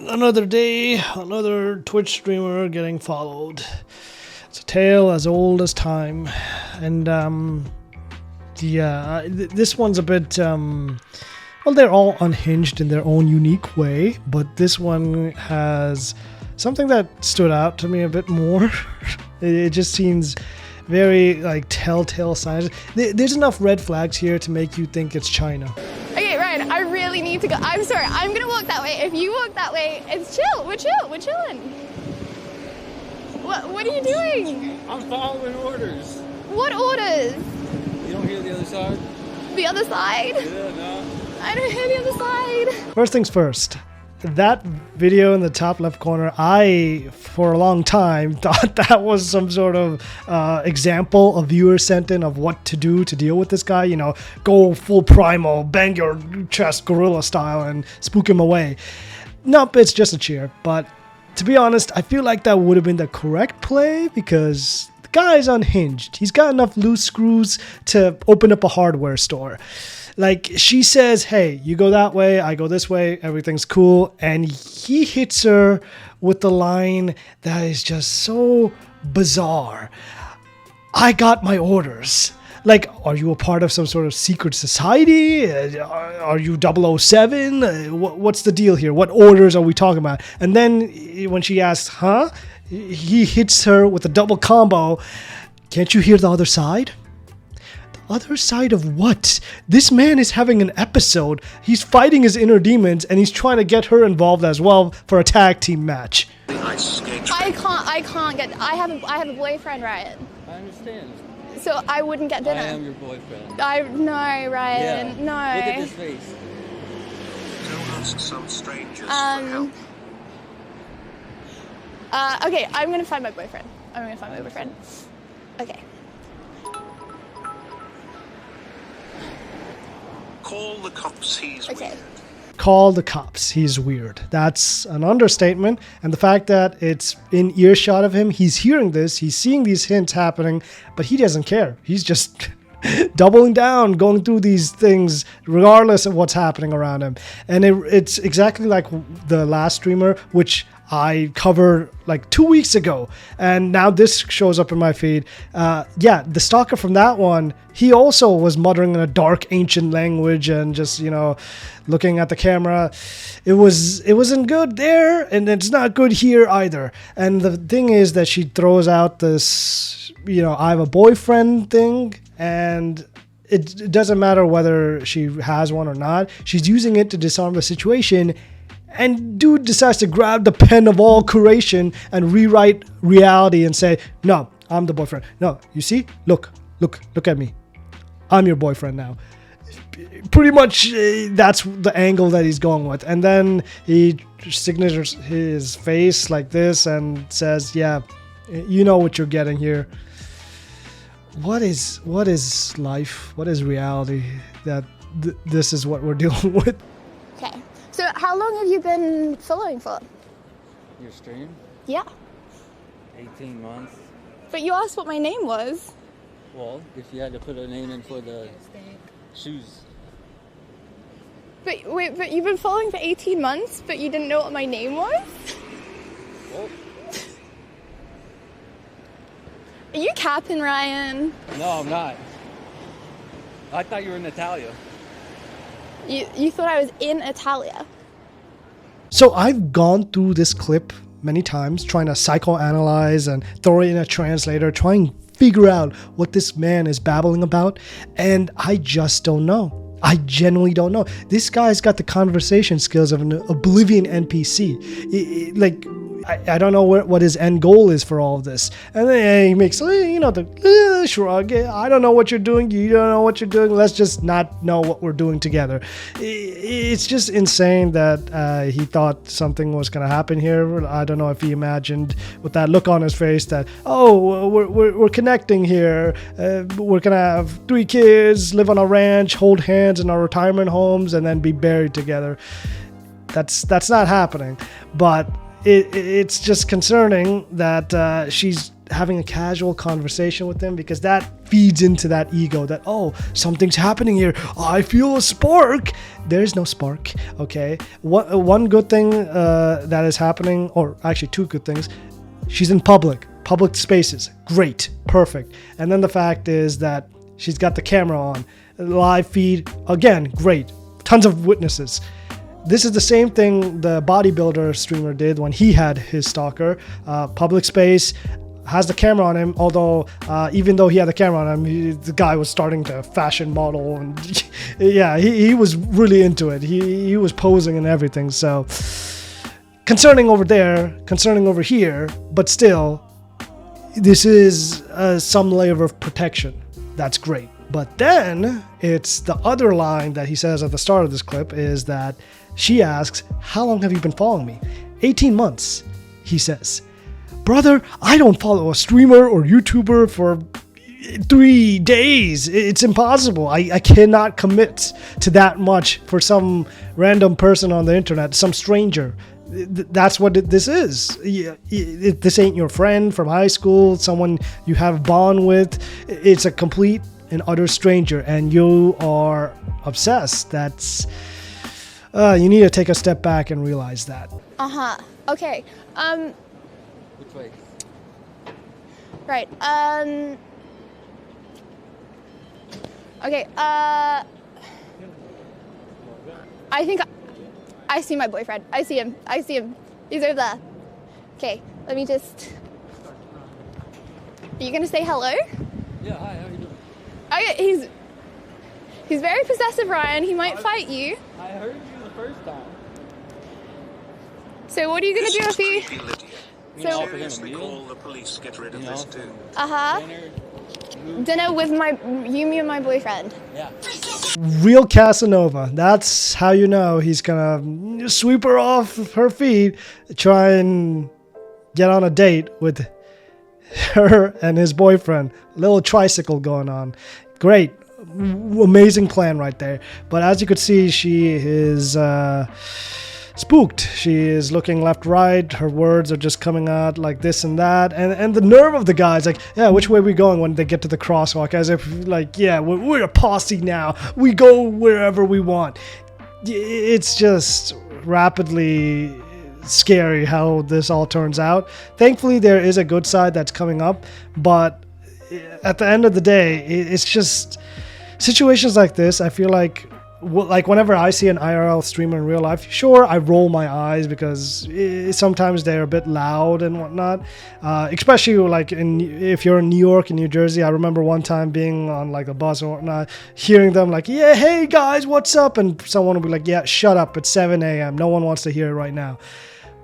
Another day, another Twitch streamer getting followed. It's a tale as old as time. And, this one's a bit, well, they're all unhinged in their own unique way, but this one has something that stood out to me a bit more. It just seems very, like, telltale signs. There's enough red flags here to make you think it's China. Okay, Ryan, I really need to go. I'm sorry, I'm gonna walk that way. If you walk that way, it's chill. We're chilling. What are you doing? I'm following orders. What orders? You don't hear the other side? The other side? Yeah, no. I don't hear the other side. First things first. That video in the top left corner, I, for a long time, thought that was some sort of example a viewer sent in of what to do to deal with this guy. You know, go full primal, bang your chest gorilla style and spook him away. Nope, it's just a cheer. But to be honest, I feel like that would have been the correct play because the guy's unhinged. He's got enough loose screws to open up a hardware store. Like, she says, hey, you go that way, I go this way, everything's cool. And he hits her with the line that is just so bizarre. I got my orders. Like, are you a part of some sort of secret society? Are you 007? What's the deal here? What orders are we talking about? And then when she asks, huh? He hits her with a double combo. Can't you hear the other side? Other side of what? This man is having an episode. He's fighting his inner demons and he's trying to get her involved as well for a tag team match. I can't get. I have a boyfriend, Ryan. I understand. So I wouldn't get dinner. I am your boyfriend. No, Ryan. Yeah. No. Look at his face. Don't ask some strangers for help. Okay, I'm gonna find my boyfriend. Okay. Call the cops, he's weird. Call the cops, he's weird. That's an understatement. And the fact that it's in earshot of him, he's hearing this, he's seeing these hints happening, but he doesn't care. He's just doubling down, going through these things regardless of what's happening around him. And it's exactly like the last streamer, which I covered like 2 weeks ago, and now this shows up in my feed. Yeah, the stalker from that one, he also was muttering in a dark ancient language and just, you know, looking at the camera. It wasn't good there, and it's not good here either. And the thing is that she throws out this, you know, I have a boyfriend thing, and it doesn't matter whether she has one or not. She's using it to disarm the situation. And dude decides to grab the pen of all curation and rewrite reality and say, no, I'm the boyfriend. No, you see? Look at me. I'm your boyfriend now. Pretty much that's the angle that he's going with. And then he signatures his face like this and says, yeah, you know what you're getting here. What is life? What is reality that this is what we're dealing with? Okay. So how long have you been following for? Your stream? Yeah. 18 months. But you asked what my name was. Well, if you had to put a name in for the shoes. But wait, but you've been following for 18 months, but you didn't know what my name was? Well, Are you capping, Ryan? no, I'm not. I thought you were in Natalia. You thought I was in Italia. So I've gone through this clip many times, trying to psychoanalyze and throw it in a translator, trying to figure out what this man is babbling about, and I just don't know. I genuinely don't know. This guy's got the conversation skills of an Oblivion NPC. Like, I don't know what his end goal is for all of this. And then he makes, you know, the shrug. I don't know what you're doing. You don't know what you're doing. Let's just not know what we're doing together. It's just insane that he thought something was going to happen here. I don't know if he imagined with that look on his face that, oh, we're connecting here. We're going to have 3 kids, live on a ranch, hold hands in our retirement homes, and then be buried together. That's not happening. But it's just concerning that she's having a casual conversation with him, because that feeds into that ego that, oh, something's happening here. I feel a spark. There's no spark. Okay. One good thing that is happening, or actually two good things. She's in public spaces. Great. Perfect. And then the fact is that she's got the camera on. Live feed. Again, great. Tons of witnesses. This is the same thing the bodybuilder streamer did when he had his stalker. Public space, has the camera on him, although even though he had the camera on him, the guy was starting to fashion model, and yeah, he was really into it. He was posing and everything. So concerning over there, concerning over here, but still, this is some layer of protection. That's great. But then it's the other line that he says at the start of this clip is that she asks, how long have you been following me? 18 months, he says. Brother, I don't follow a streamer or YouTuber for 3 days. It's impossible. I cannot commit to that much for some random person on the internet, some stranger. That's what this is. This ain't your friend from high school, someone you have a bond with. It's a complete and utter stranger, and you are obsessed. That's you need to take a step back and realize that. Okay. Which way? Right. Okay. I think I see my boyfriend. I see him. He's over there. Okay. Let me just. Are you gonna say hello? Yeah. Hi. How are you doing? Okay. He's very possessive, Ryan. He might fight you. I heard you the first time. So what are you gonna do if he? Creepy Lydia. So- Seriously, call the police. Get rid of this too. Dinner with me and my boyfriend. Yeah. Real Casanova. That's how you know he's gonna sweep her off her feet, try and get on a date with her and his boyfriend. Little tricycle going on. Great. Amazing plan right there. But as you could see, she is spooked. She is looking left, right. Her words are just coming out like this and that. And the nerve of the guys, like, yeah, which way are we going when they get to the crosswalk? As if, like, yeah, we're a posse now. We go wherever we want. It's just rapidly scary how this all turns out. Thankfully, there is a good side that's coming up. But at the end of the day, it's just situations like this. I feel like whenever I see an IRL streamer in real life, sure, I roll my eyes because sometimes they're a bit loud and whatnot. Especially like if you're in New York and New Jersey. I remember one time being on like a bus or whatnot, hearing them like, yeah, hey guys, what's up? And someone will be like, yeah, shut up, it's 7 a.m. No one wants to hear it right now.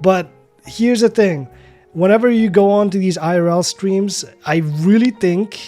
But here's the thing. Whenever you go on to these IRL streams, I really think,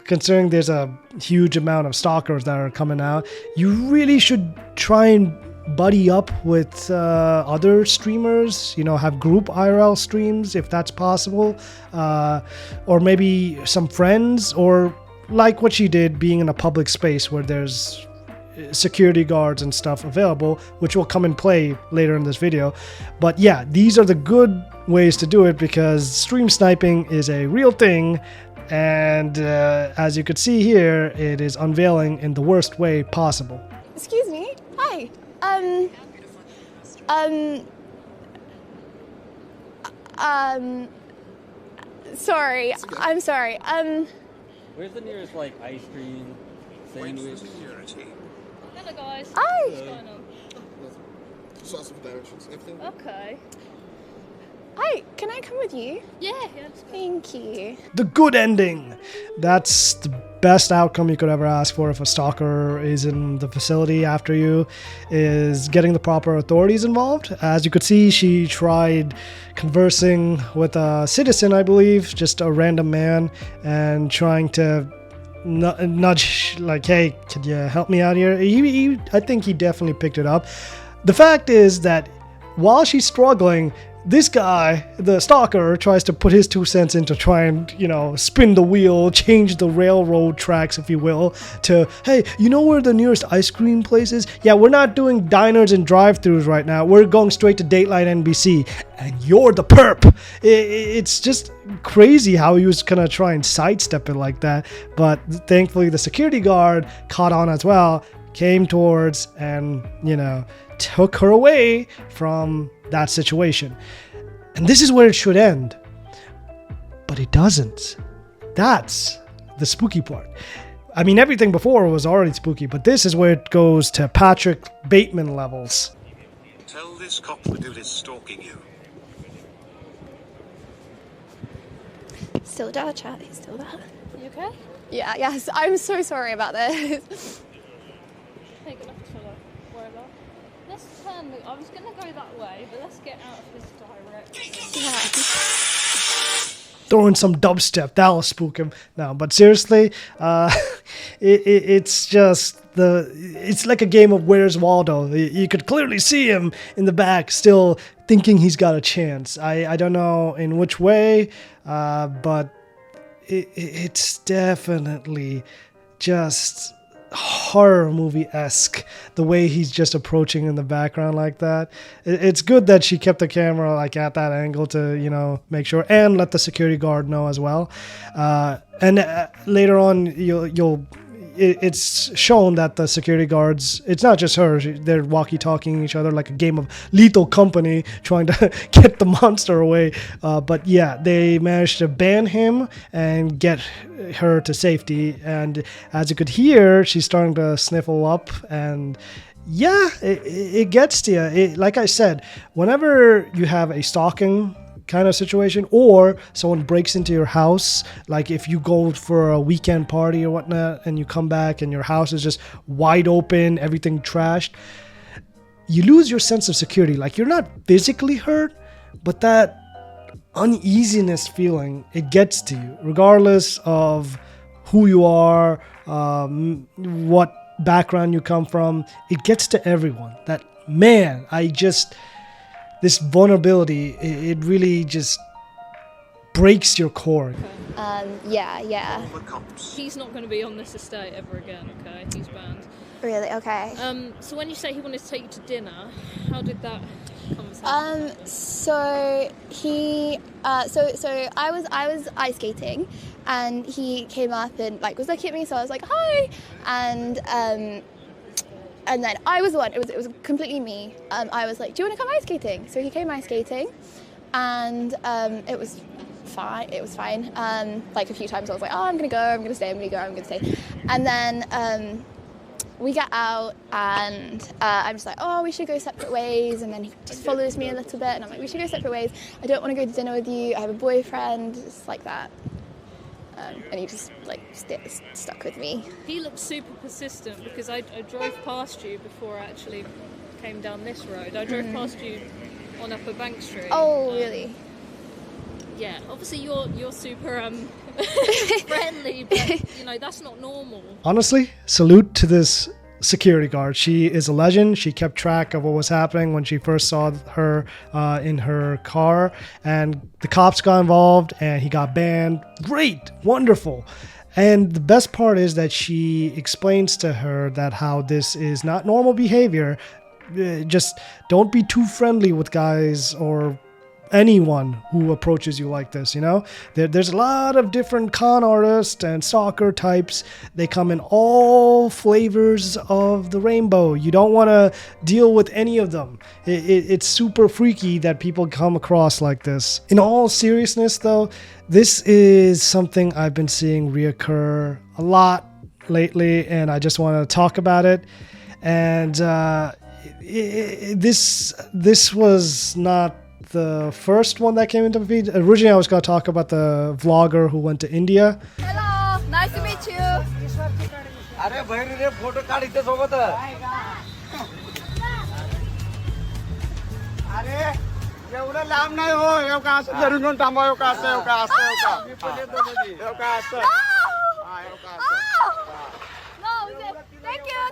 considering there's a huge amount of stalkers that are coming out, you really should try and buddy up with other streamers, have group IRL streams if that's possible, or maybe some friends, or like what she did, being in a public space where there's security guards and stuff available, which will come in play later in this video. But yeah, these are the good ways to do it, because stream sniping is a real thing. And as you could see here, it is unveiling in the worst way possible. Excuse me. Hi. Sorry. I'm sorry. Where's the nearest like ice cream Wait sandwich? for security. Hello guys. Hi. What's going on? Shots of directions. Everything. Okay. Hi. Can I come with you? Yeah, let's go. Thank you. The good ending. That's the best outcome you could ever ask for if a stalker is in the facility after you, is getting the proper authorities involved. As you could see, she tried conversing with a citizen, I believe, just a random man, and trying to nudge, like, hey, could you help me out here? I think he definitely picked it up. The fact is that while she's struggling, this guy, the stalker, tries to put his 2 cents in to try and, spin the wheel, change the railroad tracks, if you will, to, hey, you know where the nearest ice cream place is? Yeah, we're not doing diners and drive-thrus right now. We're going straight to Dateline NBC. And you're the perp. It's just crazy how he was going to try and sidestep it like that. But thankfully, the security guard caught on as well, came towards and, took her away from that situation. And this is where it should end. But it doesn't. That's the spooky part. I mean, everything before was already spooky, but this is where it goes to Patrick Bateman levels. Tell this cop the dude is stalking you. Still there, Charlie. Still there. You okay? Yeah. Yes. I'm so sorry about this. Hey, good enough to worry about. Let's turn. I was going to go that way, but let's get out of this direction. Yeah. Throw in some dubstep, that'll spook him. No, but seriously, it's just it's like a game of Where's Waldo. You could clearly see him in the back still thinking he's got a chance. I don't know in which way, but it's definitely just horror movie-esque, the way he's just approaching in the background like that. It's good that she kept the camera like at that angle to make sure, and let the security guard know as well. And later on it's shown that the security guards, it's not just her, they're walkie-talking each other like a game of Lethal Company, trying to get the monster away. But yeah, they managed to ban him and get her to safety. And as you could hear, she's starting to sniffle up, and yeah, it gets to you. Like I said, whenever you have a stalking kind of situation, or someone breaks into your house, like if you go for a weekend party or whatnot and you come back and your house is just wide open, everything trashed, you lose your sense of security. Like, you're not physically hurt, but that uneasiness feeling, it gets to you regardless of who you are, what background you come from. It gets to everyone. That, man, this vulnerability, it really just breaks your core. Yeah. All the cops. He's not going to be on this estate ever again, okay? He's banned. Really? Okay. So when you say he wanted to take you to dinner, how did that conversation happen? So he, so I was ice skating, and he came up and was looking at me. So I was like, hi, and then I was the one. It was completely me. I was like, do you want to come ice skating? So he came ice skating, and it was fine. It was fine. A few times I was like, oh, I'm gonna go. I'm gonna stay. I'm gonna go. I'm gonna stay. And then we get out, and I'm just like, oh, we should go separate ways. And then he just follows me a little bit, and I'm like, we should go separate ways. I don't want to go to dinner with you. I have a boyfriend. It's like that. And he just stuck with me. He looked super persistent, because I drove past you before I actually came down this road. I drove past you on Upper Bank Street. Oh, really? Yeah, obviously you're super friendly, but that's not normal. Honestly, salute to this security guard. She is a legend. She kept track of what was happening when she first saw her in her car, and the cops got involved and he got banned. Great, wonderful. And the best part is that she explains to her that how this is not normal behavior. Just don't be too friendly with guys or anyone who approaches you like this. There's a lot of different con artists and stalker types. They come in all flavors of the rainbow. You don't want to deal with any of them. It's super freaky that people come across like this. In all seriousness though, this is something I've been seeing reoccur a lot lately, and I just want to talk about it. And this was not the first one that came into the feed. Originally, I was going to talk about the vlogger who went to India. Hello, nice to meet you.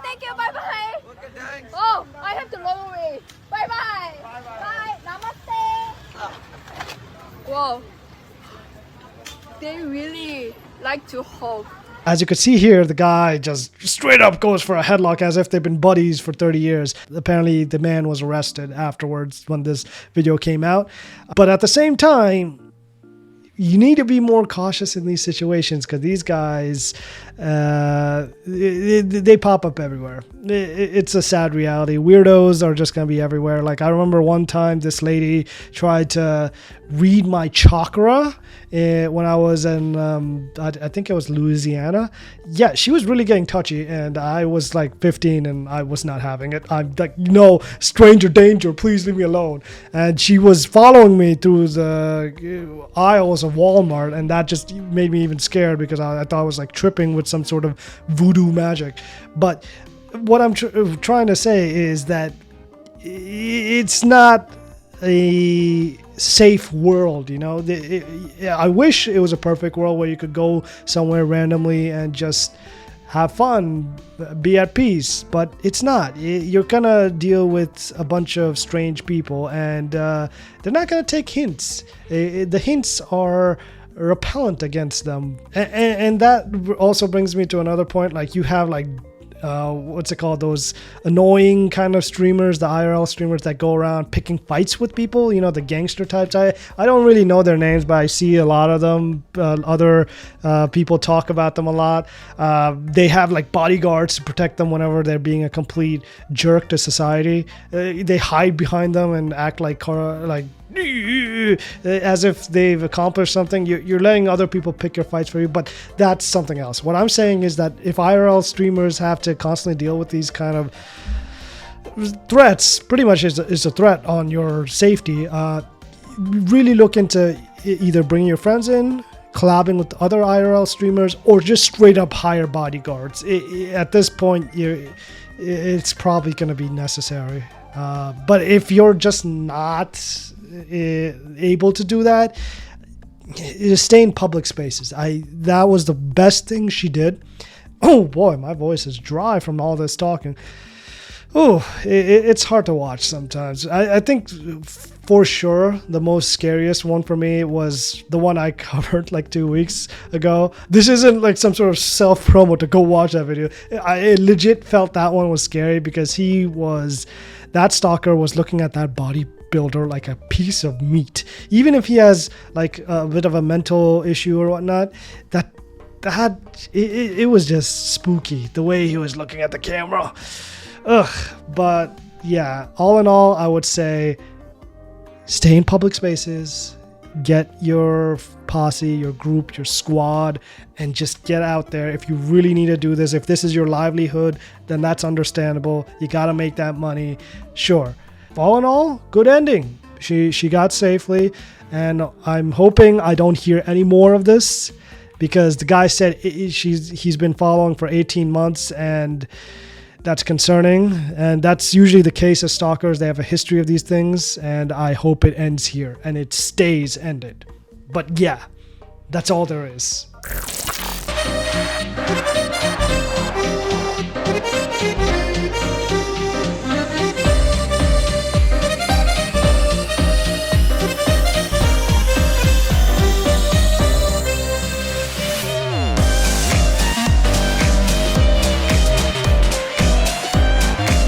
Thank you, bye-bye. Oh, I have to run away. Bye-bye. Bye. Namaste. Wow. They really like to hug. As you could see here, the guy just straight up goes for a headlock as if they've been buddies for 30 years. Apparently, the man was arrested afterwards when this video came out. But at the same time, you need to be more cautious in these situations because these guys, they pop up everywhere. It's a sad reality. Weirdos are just going to be everywhere. Like I remember one time this lady tried to read my chakra when I was in, I think it was Louisiana. Yeah, she was really getting touchy and I was like 15 and I was not having it. I'm like, no, stranger danger, please leave me alone. And she was following me through the aisles of Walmart and that just made me even scared because I thought I was like tripping with some sort of voodoo magic. But what I'm trying to say is that it's not a safe world, you know. I wish it was a perfect world where you could go somewhere randomly and just have fun, be at peace, but it's not. You're gonna deal with a bunch of strange people and they're not gonna take hints. The hints are repellent against them, and that also brings me to another point. Like you have like what's it called, those annoying kind of streamers, the IRL streamers that go around picking fights with people, you know, the gangster types. I don't really know their names, but I see a lot of them. Other people talk about them a lot. They have like bodyguards to protect them whenever they're being a complete jerk to society. They hide behind them and act like as if they've accomplished something. You're letting other people pick your fights for you, but that's something else. What I'm saying is that if IRL streamers have to constantly deal with these kind of threats, pretty much is a threat on your safety, really look into either bringing your friends in, collabing with other IRL streamers, or just straight up hire bodyguards. At this point, it's probably going to be necessary. But if you're just not able to do that, stay in public spaces. That was the best thing she did. Oh boy, my voice is dry from all this talking. Oh, it's hard to watch sometimes. I think for sure the most scariest one for me was the one I covered like 2 weeks ago. This isn't like some sort of self-promo to go watch that video. I legit felt that one was scary because that stalker was looking at that bodybuilder like a piece of meat. Even if he has like a bit of a mental issue or whatnot, it was just spooky the way he was looking at the camera. But yeah, all in all, I would say stay in public spaces, get your posse, your group, your squad, and just get out there. If you really need to do this, if this is your livelihood, then that's understandable. You got to make that money. Sure. All in all, good ending. She got safely, and I'm hoping I don't hear any more of this because the guy said he's been following for 18 months, and that's concerning. And that's usually the case of stalkers. They have a history of these things, and I hope it ends here and it stays ended. But yeah, that's all there is.